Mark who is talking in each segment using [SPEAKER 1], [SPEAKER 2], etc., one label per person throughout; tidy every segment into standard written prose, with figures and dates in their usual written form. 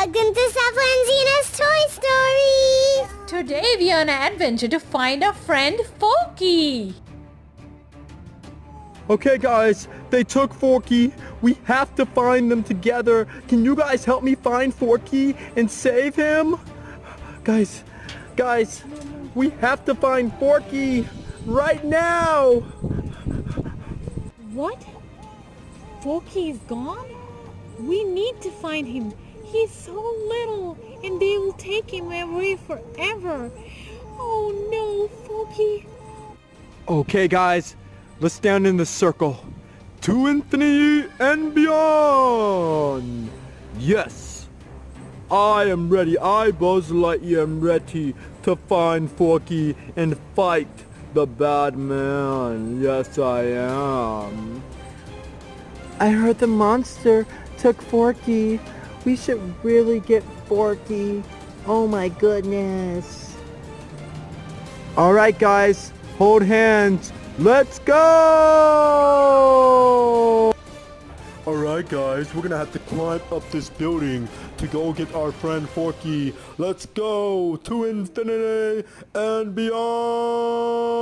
[SPEAKER 1] Welcome to Safa and Zena's Toy Story!
[SPEAKER 2] Today we are on an adventure to find our friend Forky.
[SPEAKER 3] Okay guys, they took Forky. We have to find them together. Can you guys help me find Forky and save him? Guys, we have to find Forky right now.
[SPEAKER 2] What? Forky is gone? We need to find him. He's so little and they will take him away forever. Oh no, Forky.
[SPEAKER 3] Okay guys, let's stand in the circle. To infinity and beyond. Yes, I am ready. I, Buzz Lightyear, am ready to find Forky and fight the bad man. Yes, I am. I heard the monster took Forky. We should really get Forky. Oh my goodness. All right, guys, hold hands. Let's go! Alright guys, we're gonna have to climb up this building to go get our friend Forky. Let's go to infinity and beyond!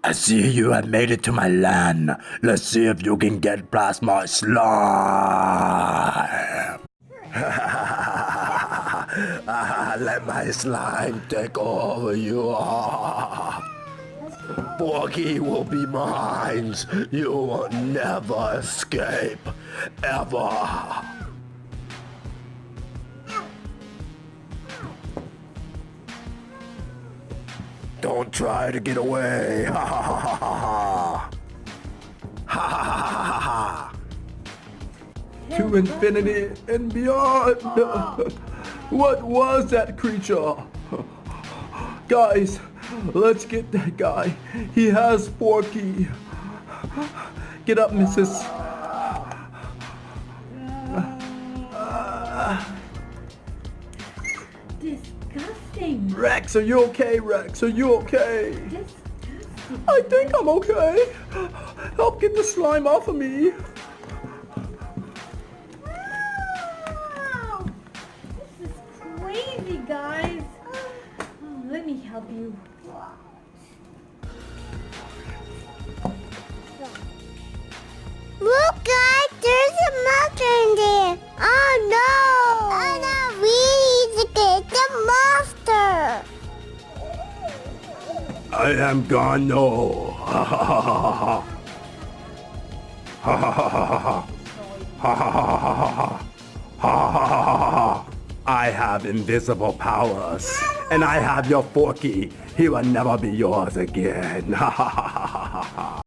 [SPEAKER 4] I see you have made it to my land. Let's see if you can get past my slime. Let my slime take over you. Forky will be mine. You will never escape. Ever. Don't try to get away. Ha ha ha ha ha. Ha ha ha ha ha.
[SPEAKER 3] To infinity and beyond. What was that creature? Guys, let's get that guy. He has Forky. Get up, missus.
[SPEAKER 2] Disgusting.
[SPEAKER 3] Rex, are you okay? Rex, are you okay? I think I'm okay. Help get the slime off of me.
[SPEAKER 2] Wow. This is crazy, guys. Oh, let me help you.
[SPEAKER 1] Look guys, there's a monster in there! Oh no! Oh no, we need to get the monster!
[SPEAKER 4] I am gone. No. Ha ha ha ha ha. Ha ha ha ha ha. Ha ha ha ha ha. Ha ha ha ha. I have invisible powers, and I have your Forky. He will never be yours again. Ha ha ha ha ha.